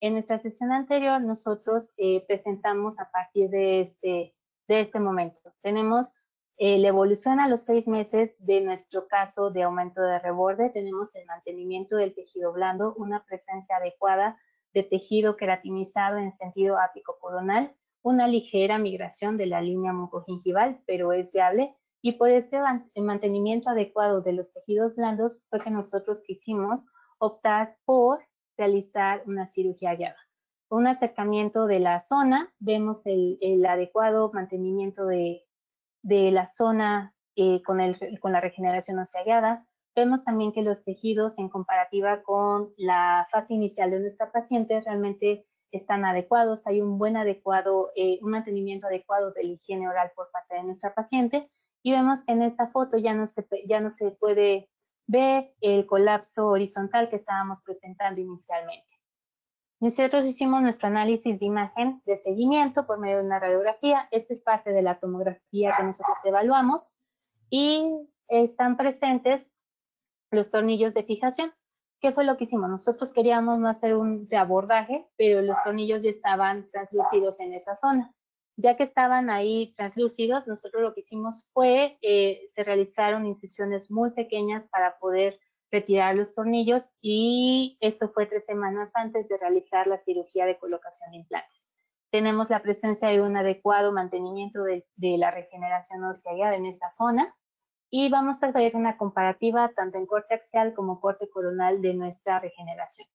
En nuestra sesión anterior nosotros presentamos a partir de este momento. Tenemos la evolución a los 6 meses de nuestro caso de aumento de reborde, tenemos el mantenimiento del tejido blando, una presencia adecuada de tejido queratinizado en sentido ápico-coronal, una ligera migración de la línea mucogingival, pero es viable, y por este mantenimiento adecuado de los tejidos blandos fue que nosotros quisimos optar por realizar una cirugía guiada. Un acercamiento de la zona, vemos el adecuado mantenimiento de de la zona con la regeneración ósea guiada. Vemos también que los tejidos, en comparativa con la fase inicial de nuestra paciente, realmente están adecuados. Hay un un mantenimiento adecuado de la higiene oral por parte de nuestra paciente. Y vemos que en esta foto ya no se puede ver el colapso horizontal que estábamos presentando inicialmente. Nosotros hicimos nuestro análisis de imagen de seguimiento por medio de una radiografía. Esta es parte de la tomografía que nosotros evaluamos y están presentes los tornillos de fijación. ¿Qué fue lo que hicimos? Nosotros queríamos no hacer un reabordaje, pero los tornillos ya estaban translúcidos en esa zona. Ya que estaban ahí translúcidos, nosotros lo que hicimos fue, se realizaron incisiones muy pequeñas para poder retirar los tornillos y esto fue 3 semanas antes de realizar la cirugía de colocación de implantes. Tenemos la presencia de un adecuado mantenimiento de la regeneración ósea en esa zona y vamos a ver una comparativa tanto en corte axial como corte coronal de nuestra regeneración.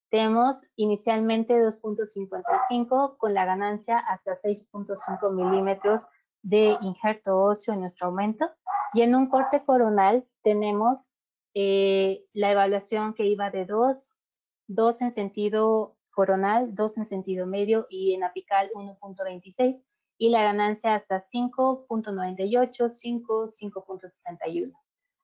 Tenemos inicialmente 2.55 con la ganancia hasta 6.5 milímetros de injerto óseo en nuestro aumento y en un corte coronal tenemos la evaluación que iba de 2 en sentido coronal, 2 en sentido medio y en apical 1.26 y la ganancia hasta 5.98, 5, 5.61.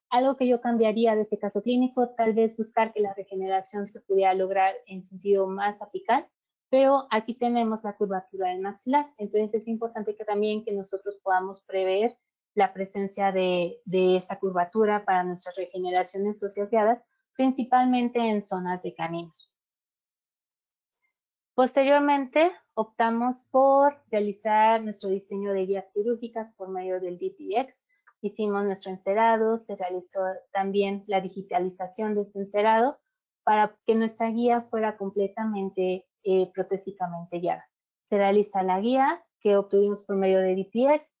Algo que yo cambiaría de este caso clínico, tal vez buscar que la regeneración se pudiera lograr en sentido más apical, pero aquí tenemos la curvatura del maxilar, entonces es importante que también que nosotros podamos prever la presencia de esta curvatura para nuestras regeneraciones asociadas, principalmente en zonas de caninos. Posteriormente, optamos por realizar nuestro diseño de guías quirúrgicas por medio del DTX. Hicimos nuestro encerado, se realizó también la digitalización de este encerado para que nuestra guía fuera completamente protésicamente guiada. Se realiza la guía que obtuvimos por medio de DTX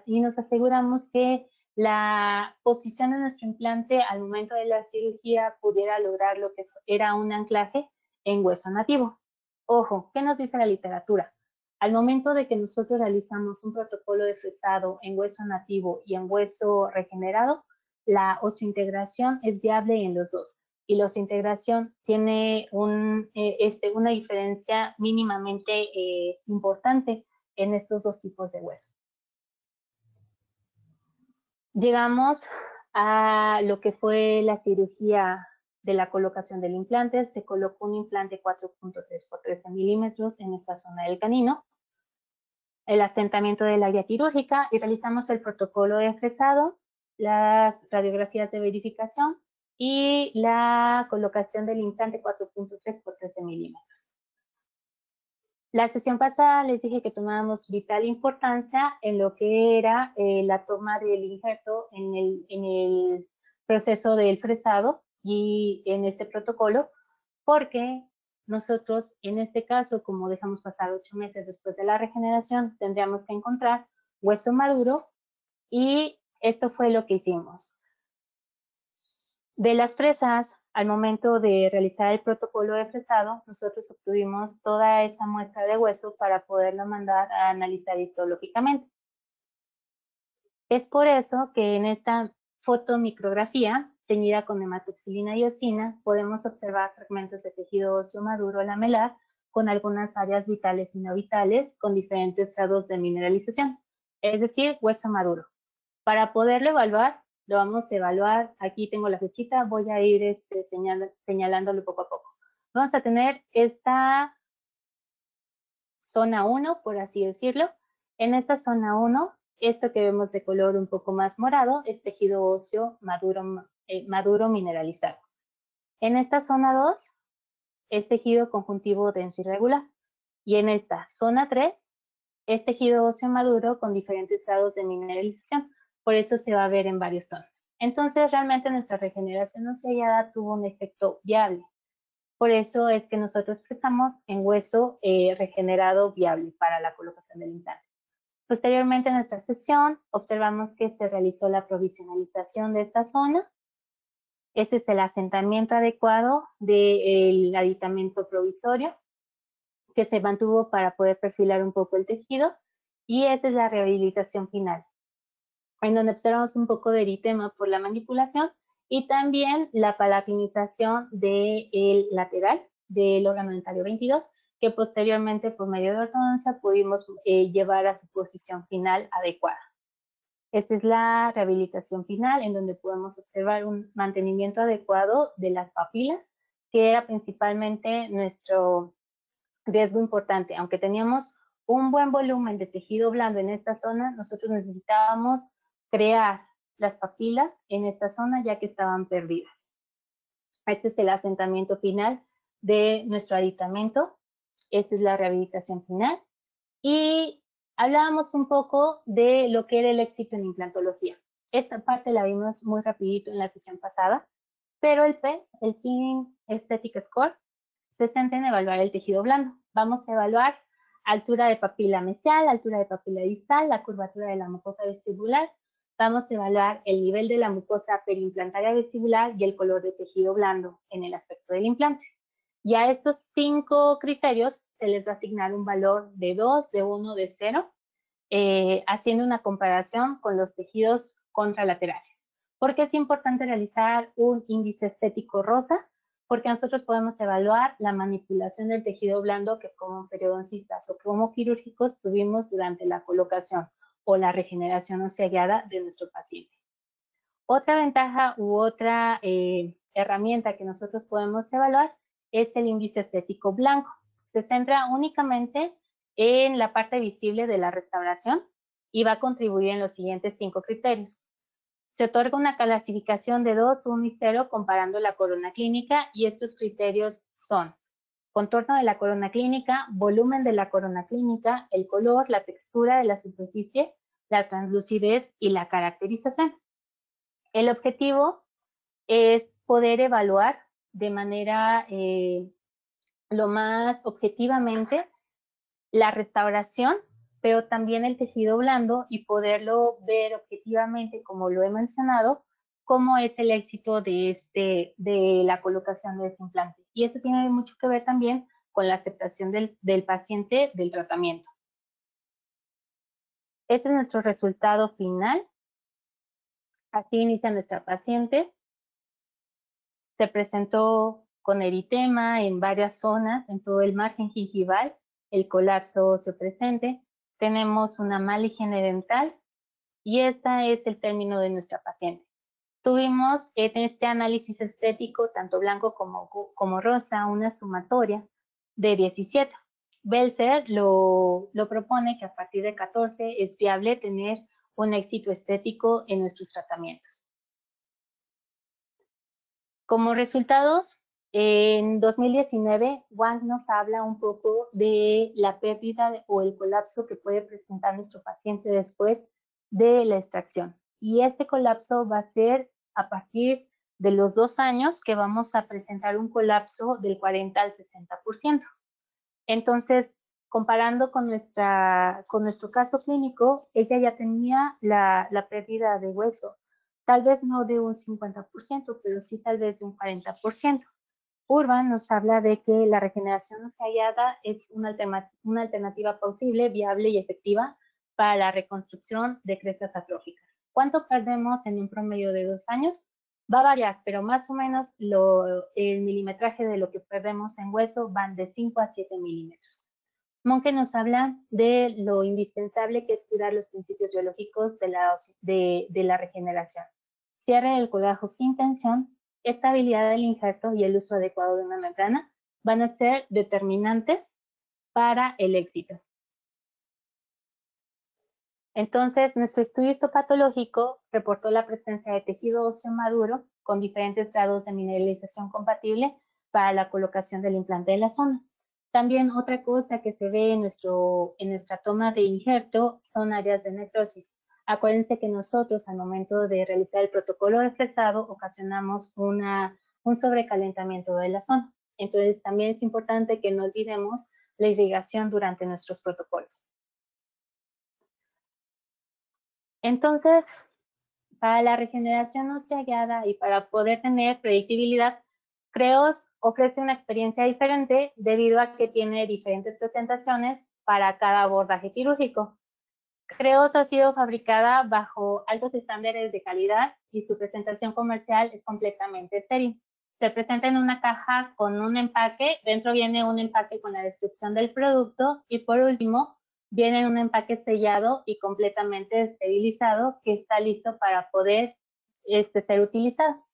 y nos aseguramos que la posición de nuestro implante al momento de la cirugía pudiera lograr lo que era un anclaje en hueso nativo. Ojo, ¿qué nos dice la literatura? Al momento de que nosotros realizamos un protocolo de fresado en hueso nativo y en hueso regenerado, la osseointegración es viable en los dos. Y la osseointegración tiene una diferencia mínimamente importante en estos dos tipos de hueso. Llegamos a lo que fue la cirugía de la colocación del implante. Se colocó un implante 4.3 por 13 milímetros en esta zona del canino, el asentamiento de la guía quirúrgica y realizamos el protocolo de fresado, las radiografías de verificación y la colocación del implante 4.3 por 13 milímetros. La sesión pasada les dije que tomábamos vital importancia en lo que era la toma del injerto en el proceso del fresado y en este protocolo, porque nosotros en este caso, como dejamos pasar 8 meses después de la regeneración, tendríamos que encontrar hueso maduro y esto fue lo que hicimos. De las fresas, al momento de realizar el protocolo de fresado, nosotros obtuvimos toda esa muestra de hueso para poderlo mandar a analizar histológicamente. Es por eso que en esta fotomicrografía, teñida con hematoxilina y eosina, podemos observar fragmentos de tejido óseo maduro lamelar con algunas áreas vitales y no vitales con diferentes grados de mineralización, es decir, hueso maduro. Para poderlo evaluar, lo vamos a evaluar, aquí tengo la flechita, voy a ir señalándolo poco a poco. Vamos a tener esta zona 1, por así decirlo. En esta zona 1, esto que vemos de color un poco más morado es tejido óseo maduro mineralizado. En esta zona 2 es tejido conjuntivo denso irregular. Y en esta zona 3 es tejido óseo maduro con diferentes grados de mineralización. Por eso se va a ver en varios tonos. Entonces, realmente nuestra regeneración ósea tuvo un efecto viable. Por eso es que nosotros expresamos en hueso regenerado viable para la colocación del implante. Posteriormente en nuestra sesión, observamos que se realizó la provisionalización de esta zona. Este es el asentamiento adecuado del aditamento provisorio que se mantuvo para poder perfilar un poco el tejido y esa es la rehabilitación final. en donde observamos un poco de eritema por la manipulación y también la palatinización del lateral del órgano dentario 22, que posteriormente por medio de ortodoncia pudimos llevar a su posición final adecuada. Esta es la rehabilitación final, en donde podemos observar un mantenimiento adecuado de las papilas, que era principalmente nuestro riesgo importante. Aunque teníamos un buen volumen de tejido blando en esta zona, nosotros necesitábamos crear las papilas en esta zona ya que estaban perdidas. Este es el asentamiento final de nuestro aditamento. Esta es la rehabilitación final. Y hablábamos un poco de lo que era el éxito en implantología. Esta parte la vimos muy rapidito en la sesión pasada, pero el PES, el Peeling Aesthetic Score, se centra en evaluar el tejido blando. Vamos a evaluar altura de papila mesial, altura de papila distal, la curvatura de la mucosa vestibular. Vamos a evaluar el nivel de la mucosa periimplantaria vestibular y el color de tejido blando en el aspecto del implante. Y a estos 5 criterios se les va a asignar un valor de 2, de 1, de 0, haciendo una comparación con los tejidos contralaterales. ¿Por qué es importante realizar un índice estético rosa? Porque nosotros podemos evaluar la manipulación del tejido blando que como periodoncistas o como quirúrgicos tuvimos durante la colocación o la regeneración ósea guiada de nuestro paciente. Otra ventaja u otra herramienta que nosotros podemos evaluar es el índice estético blanco. Se centra únicamente en la parte visible de la restauración y va a contribuir en los siguientes 5 criterios. Se otorga una clasificación de 2, 1 y 0 comparando la corona clínica y estos criterios son contorno de la corona clínica, volumen de la corona clínica, el color, la textura de la superficie, la translucidez y la caracterización. El objetivo es poder evaluar de manera lo más objetivamente la restauración, pero también el tejido blando y poderlo ver objetivamente, como lo he mencionado, cómo es el éxito de la colocación de este implante. Y eso tiene mucho que ver también con la aceptación del paciente del tratamiento. Este es nuestro resultado final. Así inicia nuestra paciente. Se presentó con eritema en varias zonas, en todo el margen gingival, el colapso óseo presente. Tenemos una mala higiene dental y este es el término de nuestra paciente. Tuvimos en este análisis estético, tanto blanco como rosa, una sumatoria de 17. Belzer lo propone que a partir de 14 es viable tener un éxito estético en nuestros tratamientos. Como resultados, en 2019, Wang nos habla un poco de la pérdida o el colapso que puede presentar nuestro paciente después de la extracción. Y este colapso va a ser a partir de los 2 años que vamos a presentar un colapso del 40 al 60%. Entonces, comparando con nuestro caso clínico, ella ya tenía la pérdida de hueso, tal vez no de un 50%, pero sí tal vez de un 40%. Urban nos habla de que la regeneración ósea guiada es una alternativa posible, viable y efectiva para la reconstrucción de crestas atróficas. ¿Cuánto perdemos en un promedio de 2 años? Va a variar, pero más o menos el milimetraje de lo que perdemos en hueso van de 5 a 7 milímetros. Monke nos habla de lo indispensable que es cuidar los principios biológicos de la regeneración. Cierre del colágeno sin tensión, estabilidad del injerto y el uso adecuado de una membrana van a ser determinantes para el éxito. Entonces, nuestro estudio histopatológico reportó la presencia de tejido óseo maduro con diferentes grados de mineralización compatible para la colocación del implante de la zona. También otra cosa que se ve en nuestra toma de injerto son áreas de necrosis. Acuérdense que nosotros al momento de realizar el protocolo de fresado ocasionamos un sobrecalentamiento de la zona. Entonces también es importante que no olvidemos la irrigación durante nuestros protocolos. Entonces, para la regeneración ósea guiada y para poder tener predictibilidad, CREOS ofrece una experiencia diferente debido a que tiene diferentes presentaciones para cada abordaje quirúrgico. Creos ha sido fabricada bajo altos estándares de calidad y su presentación comercial es completamente estéril. Se presenta en una caja con un empaque, dentro viene un empaque con la descripción del producto y por último viene un empaque sellado y completamente esterilizado que está listo para poder ser utilizado.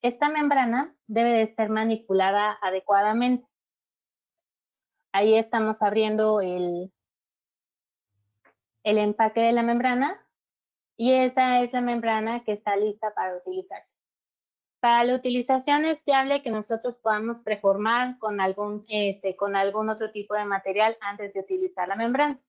Esta membrana debe de ser manipulada adecuadamente. Ahí estamos abriendo el empaque de la membrana y esa es la membrana que está lista para utilizarse. Para la utilización es viable que nosotros podamos preformar con algún otro tipo de material antes de utilizar la membrana.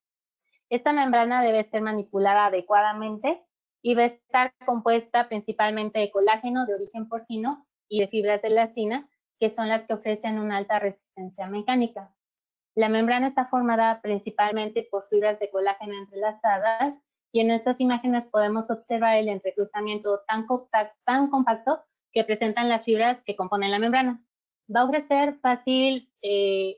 Esta membrana debe ser manipulada adecuadamente y va a estar compuesta principalmente de colágeno de origen porcino y de fibras de elastina, que son las que ofrecen una alta resistencia mecánica. La membrana está formada principalmente por fibras de colágeno entrelazadas y en estas imágenes podemos observar el entrecruzamiento tan compacto que presentan las fibras que componen la membrana. Va a ofrecer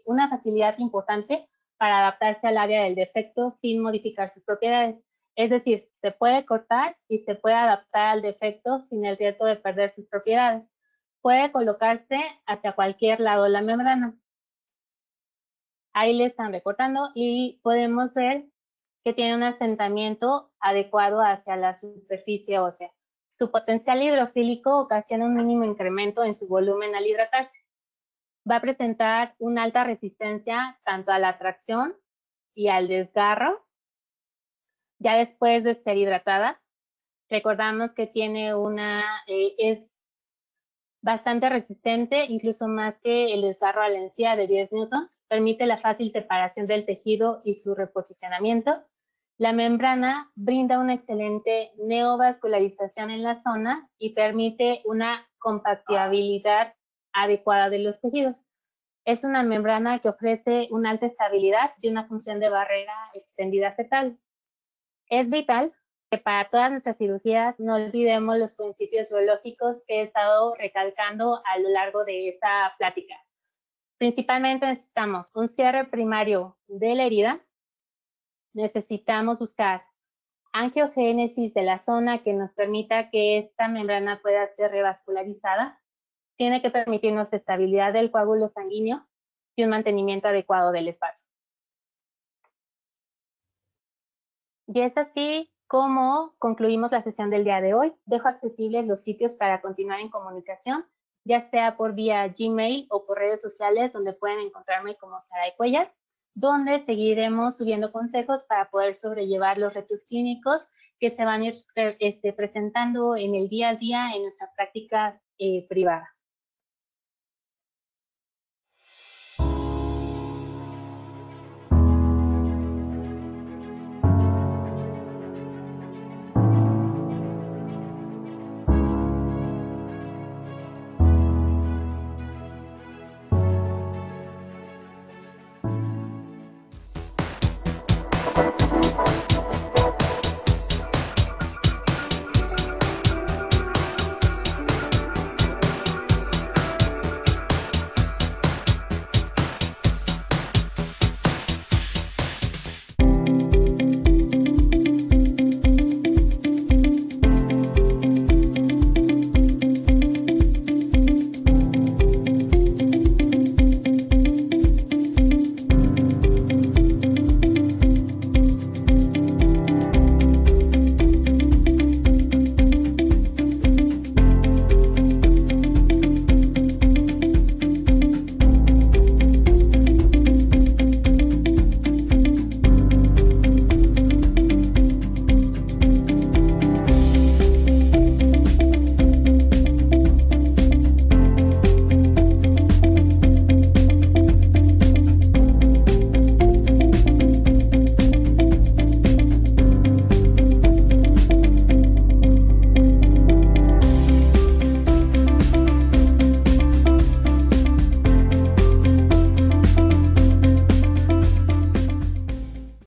una facilidad importante para adaptarse al área del defecto sin modificar sus propiedades. Es decir, se puede cortar y se puede adaptar al defecto sin el riesgo de perder sus propiedades. Puede colocarse hacia cualquier lado de la membrana. Ahí le están recortando y podemos ver que tiene un asentamiento adecuado hacia la superficie ósea. Su potencial hidrofílico ocasiona un mínimo incremento en su volumen al hidratarse. Va a presentar una alta resistencia tanto a la tracción y al desgarro. Ya después de ser hidratada, recordamos que tiene es bastante resistente, incluso más que el desgarro a la encía de 10 newtons, permite la fácil separación del tejido y su reposicionamiento. La membrana brinda una excelente neovascularización en la zona y permite una compactabilidad adecuada de los tejidos. Es una membrana que ofrece una alta estabilidad y una función de barrera extendida fetal. Es vital que para todas nuestras cirugías no olvidemos los principios biológicos que he estado recalcando a lo largo de esta plática. Principalmente necesitamos un cierre primario de la herida, necesitamos buscar angiogénesis de la zona que nos permita que esta membrana pueda ser revascularizada, tiene que permitirnos estabilidad del coágulo sanguíneo y un mantenimiento adecuado del espacio. Y es así como concluimos la sesión del día de hoy. Dejo accesibles los sitios para continuar en comunicación, ya sea por vía Gmail o por redes sociales, donde pueden encontrarme como Saray Cuellar, donde seguiremos subiendo consejos para poder sobrellevar los retos clínicos que se van a ir presentando en el día a día en nuestra práctica privada.